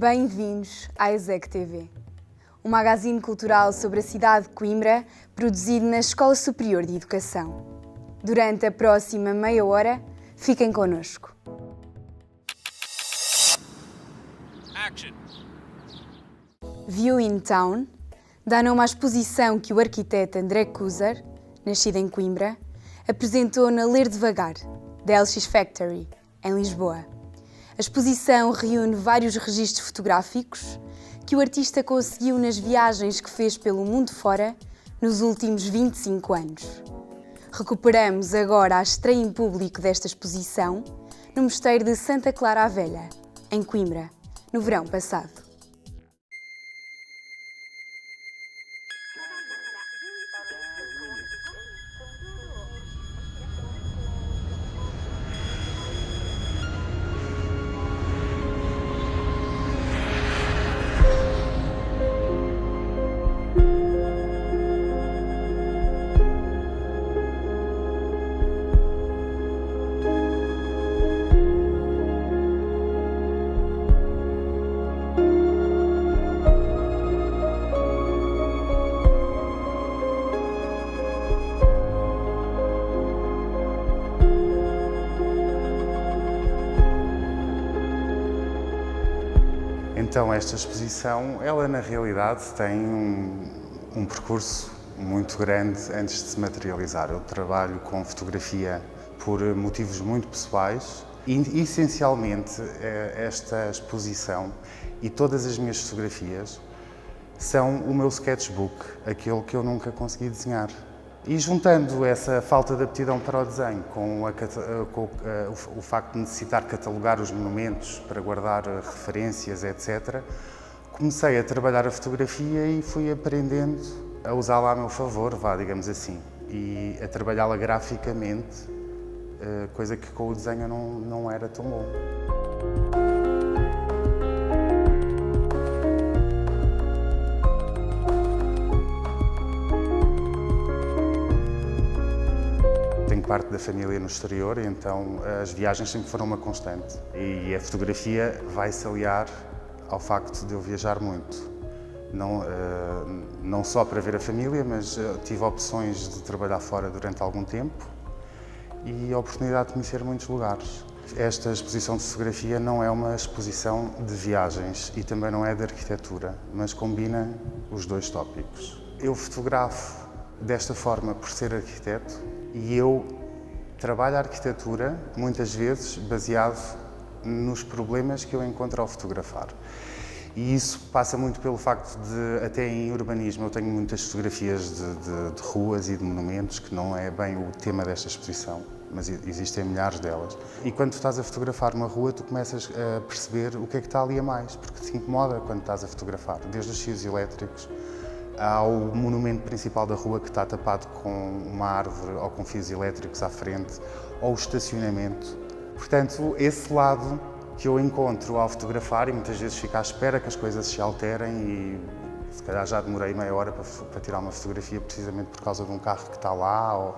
Bem-vindos à ESEC TV, um magazine cultural sobre a cidade de Coimbra, produzido na Escola Superior de Educação. Durante a próxima meia hora, fiquem connosco. Action. View in Town dá nome à exposição que o arquiteto André Kuser, nascido em Coimbra, apresentou na Ler Devagar, da LX Factory, em Lisboa. A exposição reúne vários registros fotográficos que o artista conseguiu nas viagens que fez pelo mundo fora nos últimos 25 anos. Recuperamos agora a estreia em público desta exposição no Mosteiro de Santa Clara a Velha, em Coimbra, no verão passado. Então, esta exposição, ela na realidade tem um percurso muito grande antes de se materializar. Eu trabalho com fotografia por motivos muito pessoais e, essencialmente, esta exposição e todas as minhas fotografias são o meu sketchbook, aquele que eu nunca consegui desenhar. E juntando essa falta de aptidão para o desenho com o facto de necessitar catalogar os monumentos para guardar referências, etc., comecei a trabalhar a fotografia e fui aprendendo a usá-la a meu favor, digamos assim, e a trabalhá-la graficamente, coisa que com o desenho não era tão bom. Tenho parte da família no exterior, então as viagens sempre foram uma constante. E a fotografia vai-se aliar ao facto de eu viajar muito. Não só para ver a família, mas tive opções de trabalhar fora durante algum tempo e a oportunidade de conhecer muitos lugares. Esta exposição de fotografia não é uma exposição de viagens e também não é de arquitetura, mas combina os dois tópicos. Eu fotografo desta forma por ser arquiteto e eu trabalho a arquitetura, muitas vezes, baseado nos problemas que eu encontro ao fotografar. E isso passa muito pelo facto de, até em urbanismo, eu tenho muitas fotografias de ruas e de monumentos, que não é bem o tema desta exposição, mas existem milhares delas. E quando tu estás a fotografar uma rua, tu começas a perceber o que é que está ali a mais, porque te incomoda quando estás a fotografar, desde os fios elétricos, ao monumento principal da rua que está tapado com uma árvore ou com fios elétricos à frente, ou o estacionamento. Portanto, esse lado que eu encontro ao fotografar, e muitas vezes fico à espera que as coisas se alterem e se calhar já demorei meia hora para tirar uma fotografia precisamente por causa de um carro que está lá.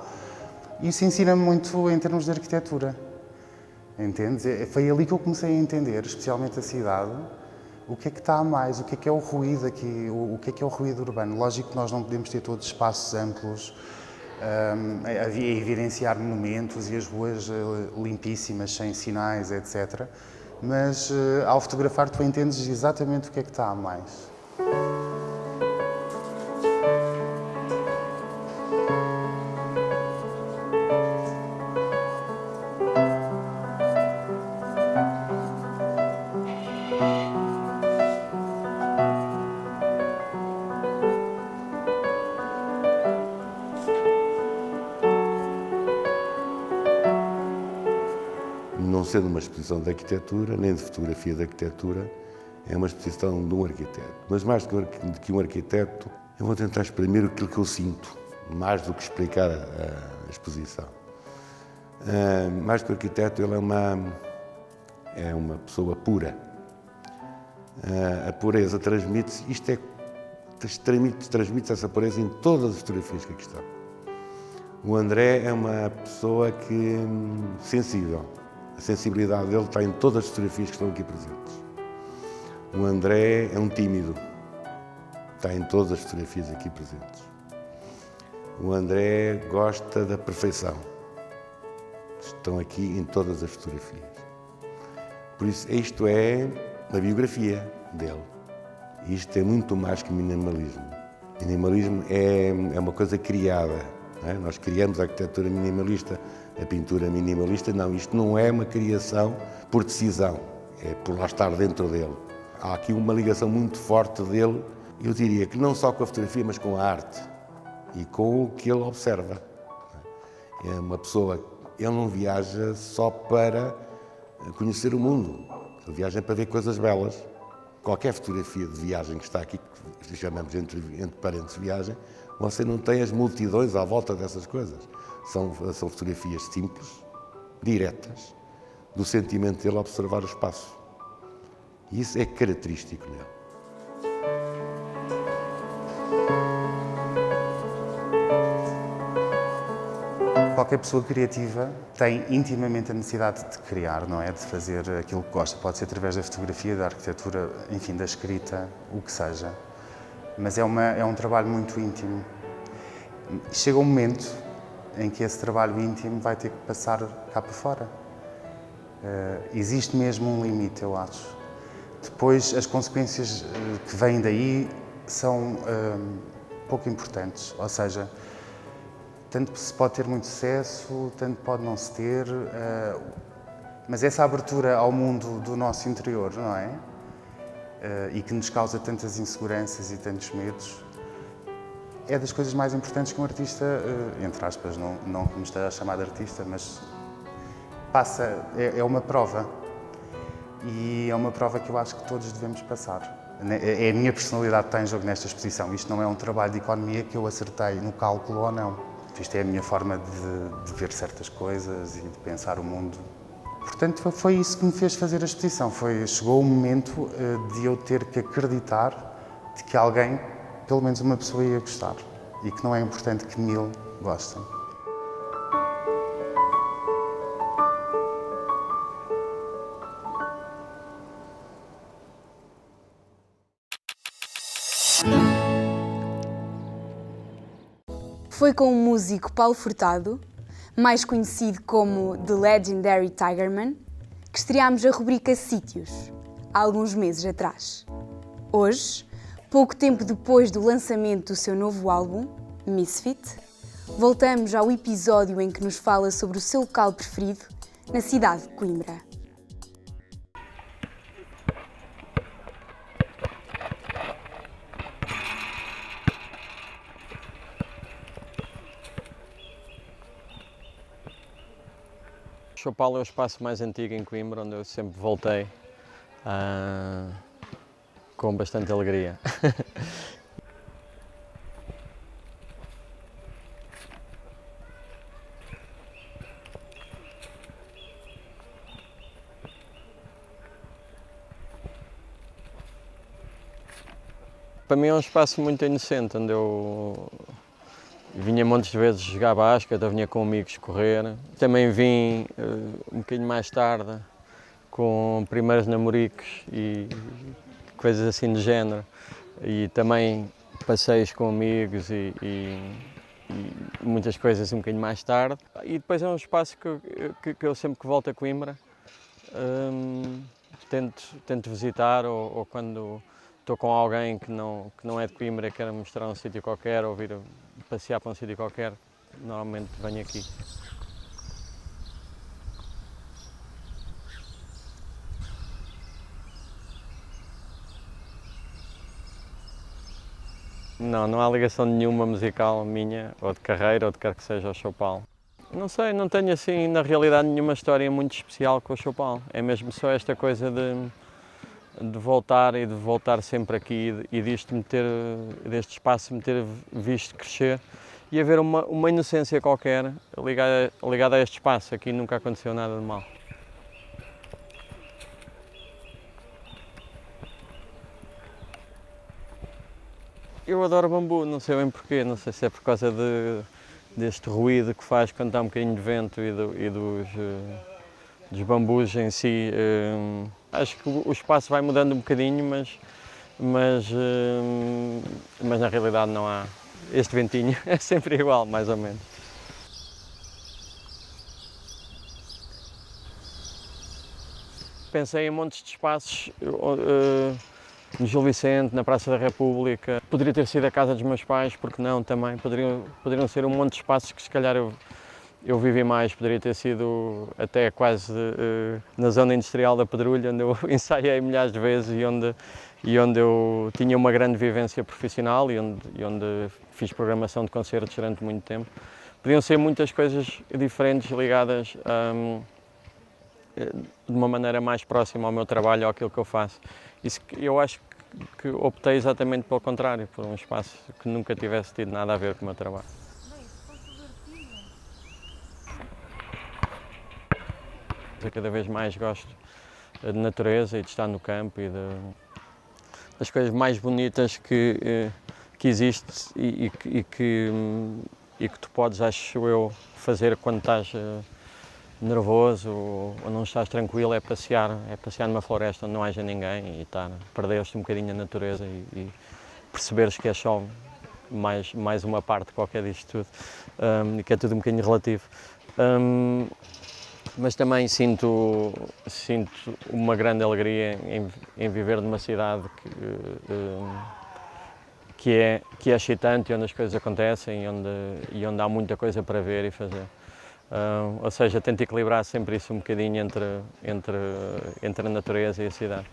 Isso ensina-me muito em termos de arquitetura, entendes? Foi ali que eu comecei a entender, especialmente a cidade, o que é que está a mais, o que é o ruído aqui, o que é o ruído urbano. Lógico que nós não podemos ter todos espaços amplos, a evidenciar monumentos e as ruas limpíssimas, sem sinais, etc. Mas ao fotografar tu entendes exatamente o que é que está a mais. Não sendo uma exposição de arquitetura, nem de fotografia de arquitetura, é uma exposição de um arquiteto. Mas mais do que um arquiteto, eu vou tentar exprimir aquilo que eu sinto, mais do que explicar a exposição. Mais do que arquiteto, ele é uma pessoa pura. A pureza transmite-se, transmite essa pureza em todas as fotografias que aqui estão. O André é uma pessoa sensível. A sensibilidade dele está em todas as fotografias que estão aqui presentes. O André é um tímido, está em todas as fotografias aqui presentes. O André gosta da perfeição, estão aqui em todas as fotografias. Por isso, isto é a biografia dele. Isto é muito mais que minimalismo. Minimalismo é uma coisa criada. Não é? Nós criamos a arquitetura minimalista, a pintura minimalista. Não, isto não é uma criação por decisão, é por lá estar dentro dele. Há aqui uma ligação muito forte dele, eu diria que não só com a fotografia, mas com a arte e com o que ele observa. É uma pessoa, ele não viaja só para conhecer o mundo, ele viaja para ver coisas belas. Qualquer fotografia de viagem que está aqui, que chamamos entre parênteses viagem, você não tem as multidões à volta dessas coisas. São fotografias simples, diretas, do sentimento dele observar o espaço. E isso é característico nele. Qualquer pessoa criativa tem intimamente a necessidade de criar, não é? De fazer aquilo que gosta. Pode ser através da fotografia, da arquitetura, enfim, da escrita, o que seja. Mas é um trabalho muito íntimo. Chega um momento em que esse trabalho íntimo vai ter que passar cá para fora. Existe mesmo um limite, eu acho. Depois, as consequências que vêm daí são pouco importantes. Ou seja, tanto se pode ter muito sucesso, tanto pode não se ter, mas essa abertura ao mundo do nosso interior, não é? E que nos causa tantas inseguranças e tantos medos, é das coisas mais importantes que um artista, entre aspas, não que me esteja a chamar de artista, mas passa, é uma prova. E é uma prova que eu acho que todos devemos passar. É a minha personalidade que está em jogo nesta exposição. Isto não é um trabalho de economia que eu acertei no cálculo ou não. Isto é a minha forma de ver certas coisas e de pensar o mundo. Portanto, foi isso que me fez fazer a exposição. Chegou o momento de eu ter que acreditar de que alguém, pelo menos uma pessoa, ia gostar. E que não é importante que 1000 gostem. Foi com o músico Paulo Furtado, mais conhecido como The Legendary Tigerman, que estreámos a rubrica Sítios, há alguns meses atrás. Hoje, pouco tempo depois do lançamento do seu novo álbum, Misfit, voltamos ao episódio em que nos fala sobre o seu local preferido na cidade de Coimbra. O Choupal é o espaço mais antigo em Coimbra, onde eu sempre voltei com bastante alegria. Para mim é um espaço muito inocente, onde eu vinha montes de vezes jogar basquete, eu vinha com amigos correr. Também vim um bocadinho mais tarde com primeiros namoricos e coisas assim do género. E também passeios com amigos e muitas coisas um bocadinho mais tarde. E depois é um espaço que eu sempre que volto a Coimbra tento visitar ou quando estou com alguém que não é de Coimbra e quer mostrar um sítio qualquer ou vir passear para um sítio qualquer, normalmente venho aqui. Não há ligação nenhuma musical minha, ou de carreira, ou de quer que seja ao Choupal. Não sei, não tenho assim, na realidade, nenhuma história muito especial com o Choupal. É mesmo só esta coisa de voltar e de voltar sempre aqui e deste espaço me ter visto crescer e haver uma inocência qualquer ligada a este espaço. Aqui nunca aconteceu nada de mal. Eu adoro bambu, não sei bem porquê, não sei se é por causa deste ruído que faz quando está um bocadinho de vento e dos bambus em si Acho que o espaço vai mudando um bocadinho, mas na realidade não há. Este ventinho é sempre igual, mais ou menos. Pensei em montes de espaços, no Gil Vicente, na Praça da República. Poderia ter sido a casa dos meus pais, porque não também. Poderiam ser um monte de espaços que se calhar eu vivi mais. Poderia ter sido até quase na zona industrial da Pedrulha, onde eu ensaiei milhares de vezes e onde eu tinha uma grande vivência profissional e onde fiz programação de concertos durante muito tempo. Podiam ser muitas coisas diferentes ligadas de uma maneira mais próxima ao meu trabalho ou àquilo que eu faço. Eu acho que optei exatamente pelo contrário, por um espaço que nunca tivesse tido nada a ver com o meu trabalho. Eu cada vez mais gosto de natureza e de estar no campo e das coisas mais bonitas que existe e que tu podes, acho eu, fazer quando estás nervoso ou não estás tranquilo, é passear numa floresta onde não haja ninguém e perderes-te um bocadinho na natureza e perceberes que é só mais uma parte qualquer disto tudo e que é tudo um bocadinho relativo. Mas também sinto uma grande alegria em viver numa cidade que é excitante, onde as coisas acontecem e onde há muita coisa para ver e fazer. Ou seja, tento equilibrar sempre isso um bocadinho entre a natureza e a cidade.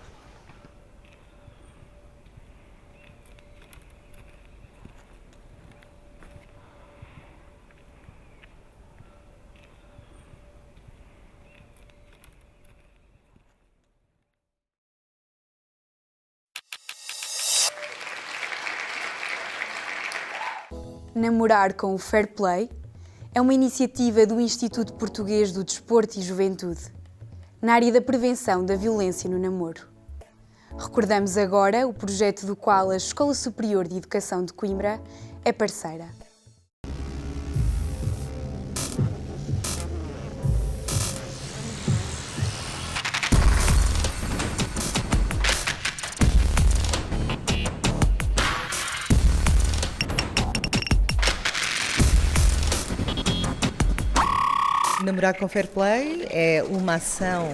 Namorar com o Fair Play é uma iniciativa do Instituto Português do Desporto e Juventude, na área da prevenção da violência no namoro. Recordamos agora o projeto do qual a Escola Superior de Educação de Coimbra é parceira. Namorar com Fair Play é uma ação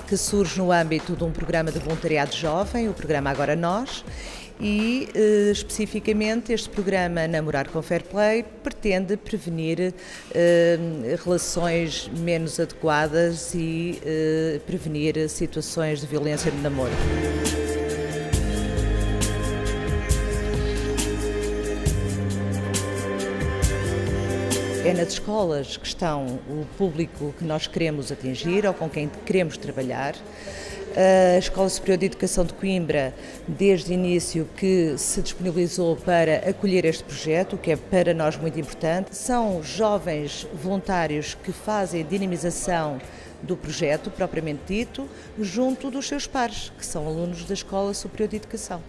que surge no âmbito de um programa de voluntariado jovem, o programa Agora Nós, e especificamente este programa Namorar com Fair Play pretende prevenir relações menos adequadas e prevenir situações de violência no namoro. É nas escolas que estão o público que nós queremos atingir ou com quem queremos trabalhar. A Escola Superior de Educação de Coimbra, desde o início, que se disponibilizou para acolher este projeto, o que é para nós muito importante. São jovens voluntários que fazem a dinamização do projeto, propriamente dito, junto dos seus pares, que são alunos da Escola Superior de Educação.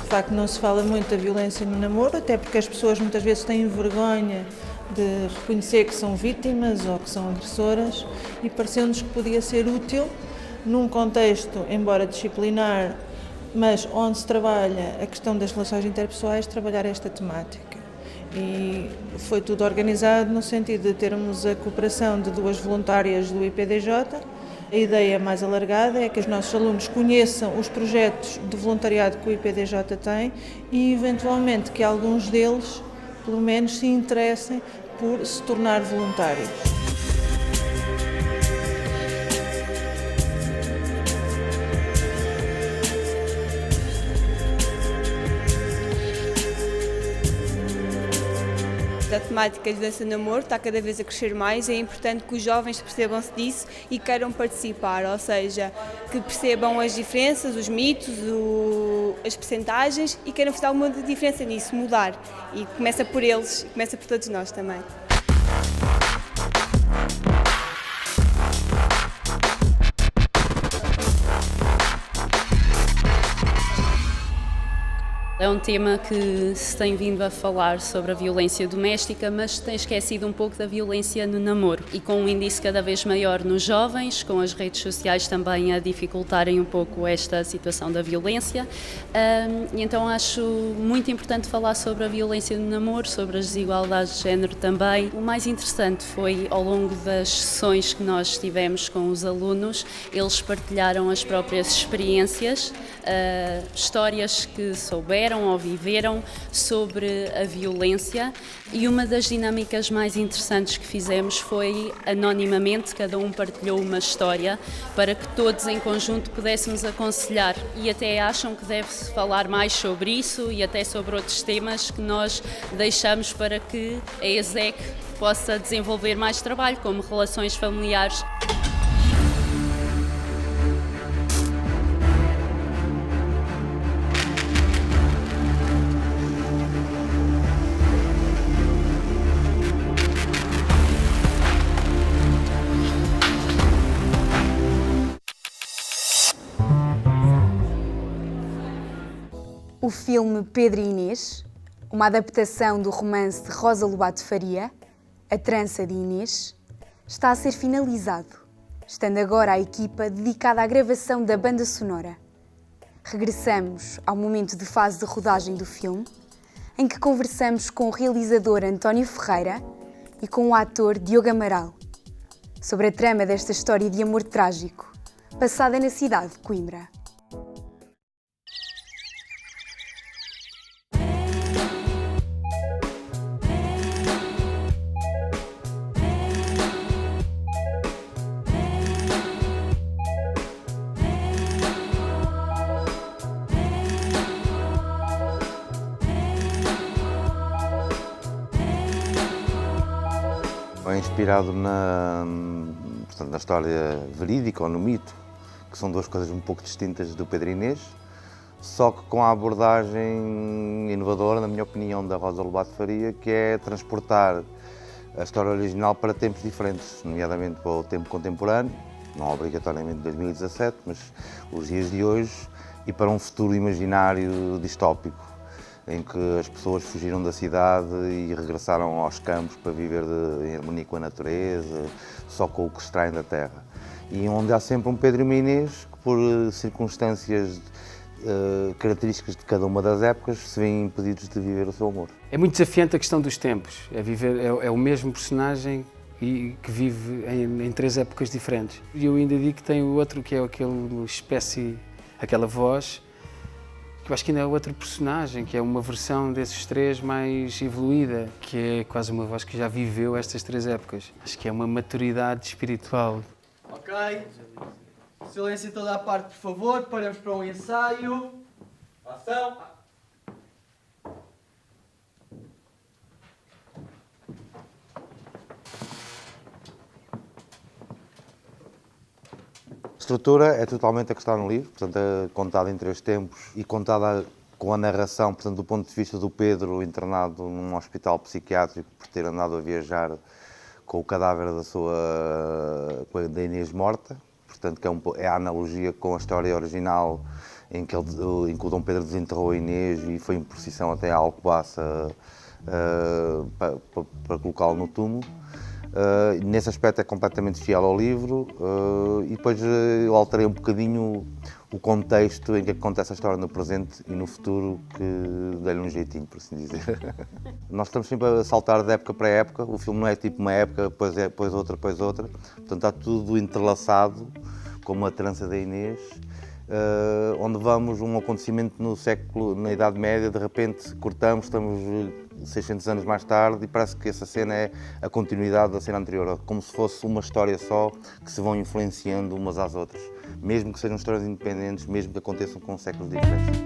De facto, não se fala muito da violência no namoro, até porque as pessoas muitas vezes têm vergonha de reconhecer que são vítimas ou que são agressoras e pareceu-nos que podia ser útil num contexto, embora disciplinar, mas onde se trabalha a questão das relações interpessoais, trabalhar esta temática. E foi tudo organizado no sentido de termos a cooperação de duas voluntárias do IPDJ. A ideia mais alargada é que os nossos alunos conheçam os projetos de voluntariado que o IPDJ tem e, eventualmente, que alguns deles, pelo menos, se interessem por se tornar voluntários. A temática de violência no namoro está cada vez a crescer mais e é importante que os jovens percebam-se disso e queiram participar, ou seja, que percebam as diferenças, os mitos, as percentagens e queiram fazer alguma diferença nisso, mudar. E começa por eles e começa por todos nós também. É um tema que se tem vindo a falar sobre a violência doméstica, mas tem esquecido um pouco da violência no namoro. E com um índice cada vez maior nos jovens, com as redes sociais também a dificultarem um pouco esta situação da violência. E então acho muito importante falar sobre a violência no namoro, sobre as desigualdades de género também. O mais interessante foi, ao longo das sessões que nós tivemos com os alunos, eles partilharam as próprias experiências, histórias que souberam ou viveram sobre a violência, e uma das dinâmicas mais interessantes que fizemos foi, anonimamente, cada um partilhou uma história para que todos em conjunto pudéssemos aconselhar, e até acham que deve-se falar mais sobre isso e até sobre outros temas que nós deixamos para que a ESEC possa desenvolver mais trabalho, como relações familiares. O filme Pedro e Inês, uma adaptação do romance de Rosa Lobato Faria, A Trança de Inês, está a ser finalizado, estando agora a equipa dedicada à gravação da banda sonora. Regressamos ao momento de fase de rodagem do filme, em que conversamos com o realizador António Ferreira e com o ator Diogo Amaral, sobre a trama desta história de amor trágico, passada na cidade de Coimbra. É inspirado na história verídica ou no mito, que são duas coisas um pouco distintas do Pedro e Inês, só que com a abordagem inovadora, na minha opinião, da Rosa Lobato Faria, que é transportar a história original para tempos diferentes, nomeadamente para o tempo contemporâneo, não obrigatoriamente 2017, mas os dias de hoje, e para um futuro imaginário distópico, em que as pessoas fugiram da cidade e regressaram aos campos para viver em harmonia com a natureza, só com o que extraem da terra. E onde há sempre um Pedro e uma Inês que, por circunstâncias características de cada uma das épocas, se veem impedidos de viver o seu amor. É muito desafiante a questão dos tempos, é o mesmo personagem e que vive em três épocas diferentes. E eu ainda digo que tem o outro, que é aquela voz, que eu acho que ainda é outro personagem, que é uma versão desses três mais evoluída, que é quase uma voz que já viveu estas três épocas. Acho que é uma maturidade espiritual. Ok, silêncio em toda a parte, por favor, paramos para um ensaio. Ação! A estrutura é totalmente a que está no livro, portanto é contada em três tempos e contada com a narração, portanto, do ponto de vista do Pedro internado num hospital psiquiátrico por ter andado a viajar com o cadáver da Inês morta, portanto que é a analogia com a história original em que o Dom Pedro desenterrou a Inês e foi em procissão até à Alcobaça para colocá-lo no túmulo. Nesse aspecto é completamente fiel ao livro e depois eu alterei um bocadinho o contexto em que acontece a história no presente e no futuro, que dei-lhe um jeitinho, por assim dizer. Nós estamos sempre a saltar de época para época, o filme não é tipo uma época, depois outra, portanto está tudo entrelaçado, como a trança da Inês, onde vamos um acontecimento na Idade Média, de repente cortamos, estamos 600 anos mais tarde e parece que essa cena é a continuidade da cena anterior, como se fosse uma história só que se vão influenciando umas às outras, mesmo que sejam histórias independentes, mesmo que aconteçam com séculos diferentes.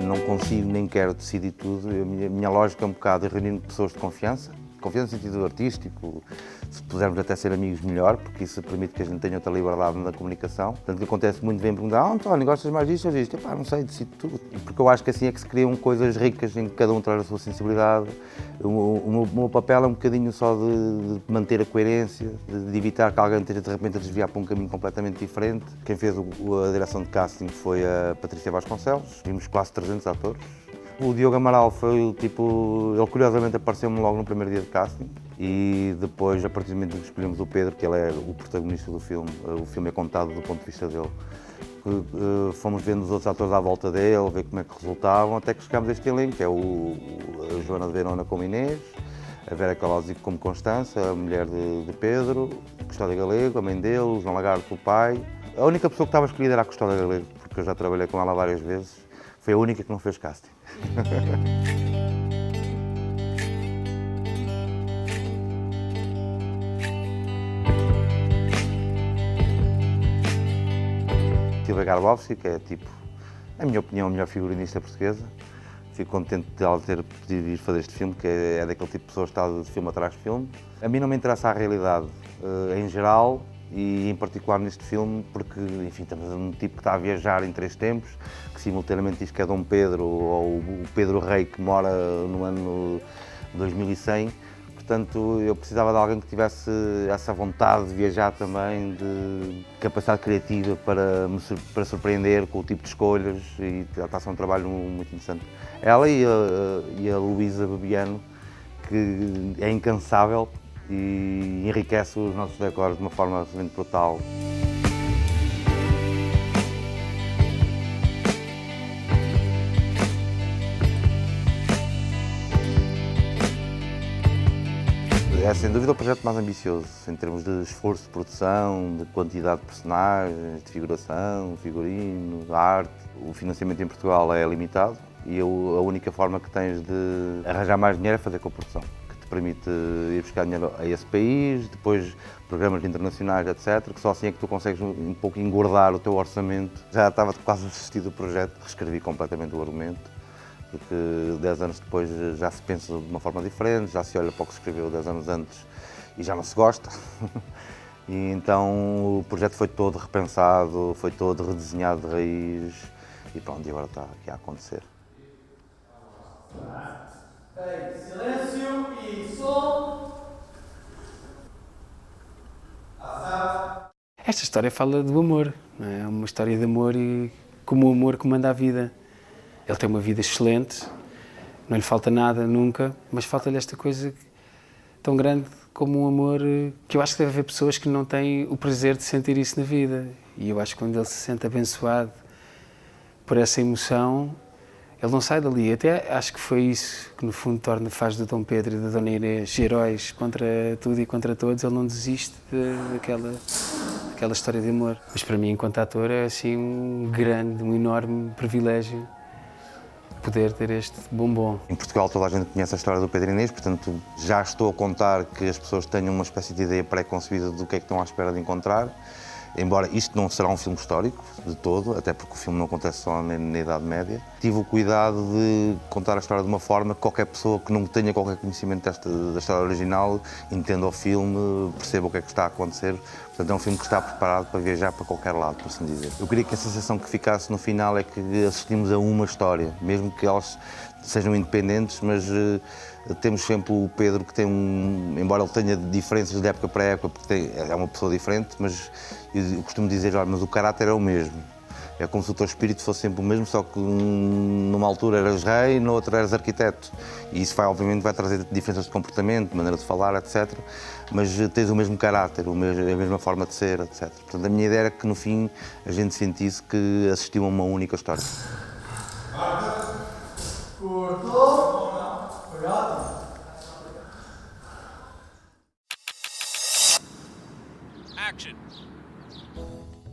Não consigo nem quero decidir tudo. A minha lógica é um bocado reunir pessoas de confiança, confiança no sentido artístico, se pudermos até ser amigos melhor, porque isso permite que a gente tenha outra liberdade na comunicação. Portanto, o que acontece muito bem perguntar, António, gostas mais disto ou disto? Epá, não sei, decido tudo. Porque eu acho que assim é que se criam coisas ricas em que cada um traz a sua sensibilidade. O meu papel é um bocadinho só de manter a coerência, de evitar que alguém esteja de repente a desviar para um caminho completamente diferente. Quem fez a direção de casting foi a Patrícia Vasconcelos, vimos quase 300 atores. O Diogo Amaral foi o tipo, ele curiosamente apareceu-me logo no primeiro dia de casting e depois, a partir do momento em que escolhemos o Pedro, que ele é o protagonista do filme, o filme é contado do ponto de vista dele, fomos vendo os outros atores à volta dele, ver como é que resultavam, até que chegámos a este elenco, que é a Joana de Verona como Inês, a Vera Calosico como Constança, a mulher de Pedro, a Custódia Galego, a mãe dele, o João Lagarto, o pai. A única pessoa que estava escolhida era a Custódia Galego, porque eu já trabalhei com ela várias vezes, foi a única que não fez casting. Silvia Garbowski, que é tipo, na minha opinião, a melhor figurinista portuguesa. Fico contente de ela ter podido ir fazer este filme, que é daquele tipo de pessoas que está de filme atrás de filme. A mim não me interessa a realidade em geral e em particular neste filme, porque, enfim, temos um tipo que está a viajar em 3 tempos, que simultaneamente diz que é Dom Pedro ou o Pedro Rei que mora no ano 2100. Portanto, eu precisava de alguém que tivesse essa vontade de viajar também, de capacidade criativa para surpreender com o tipo de escolhas e está a ser um trabalho muito interessante. Ela e a Luísa Bebiano, que é incansável e enriquece os nossos decors de uma forma absolutamente brutal. É sem dúvida o projeto mais ambicioso, em termos de esforço de produção, de quantidade de personagens, de figuração, figurino, de arte. O financiamento em Portugal é limitado e a única forma que tens de arranjar mais dinheiro é fazer com a produção, que te permite ir buscar dinheiro a esse país, depois programas internacionais, etc., que só assim é que tu consegues um pouco engordar o teu orçamento. Já estava quase a desistir do projeto, reescrevi completamente o argumento, porque 10 anos depois já se pensa de uma forma diferente, já se olha para o que se escreveu 10 anos antes e já não se gosta. E então o projeto foi todo repensado, foi todo redesenhado de raiz e pronto, e agora está aqui a acontecer. Silêncio e som. Esta história fala do amor, não é? É uma história de amor e como o amor comanda a vida. Ele tem uma vida excelente, não lhe falta nada nunca, mas falta-lhe esta coisa tão grande como um amor, que eu acho que deve haver pessoas que não têm o prazer de sentir isso na vida. E eu acho que quando ele se sente abençoado por essa emoção, ele não sai dali. Até acho que foi isso que no fundo faz do Dom Pedro e da Dona Inês heróis contra tudo e contra todos. Ele não desiste daquela história de amor. Mas para mim, enquanto ator, é assim um enorme privilégio poder ter este bombom. Em Portugal toda a gente conhece a história do Pedro Inês, portanto já estou a contar que as pessoas tenham uma espécie de ideia pré-concebida do que é que estão à espera de encontrar. Embora isto não será um filme histórico de todo, até porque o filme não acontece só na Idade Média. Tive o cuidado de contar a história de uma forma que qualquer pessoa que não tenha qualquer conhecimento da história original entenda o filme, perceba o que é que está a acontecer. Portanto, é um filme que está preparado para viajar para qualquer lado, por assim dizer. Eu queria que a sensação que ficasse no final é que assistimos a uma história, mesmo que elas sejam independentes, mas temos sempre o Pedro que tem embora ele tenha diferenças de época para época, porque é uma pessoa diferente, mas eu costumo dizer, olha, mas o caráter é o mesmo. É como se o teu espírito fosse sempre o mesmo, só que numa altura eras rei, na outra eras arquiteto. E isso obviamente vai trazer diferenças de comportamento, maneira de falar, etc. Mas tens o mesmo caráter, a mesma forma de ser, etc. Portanto, a minha ideia era que no fim a gente sentisse que assistiu a uma única história. Action.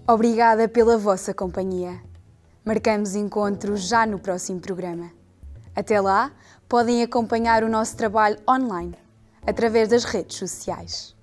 Obrigada pela vossa companhia. Marcamos encontro já no próximo programa. Até lá, podem acompanhar o nosso trabalho online, através das redes sociais.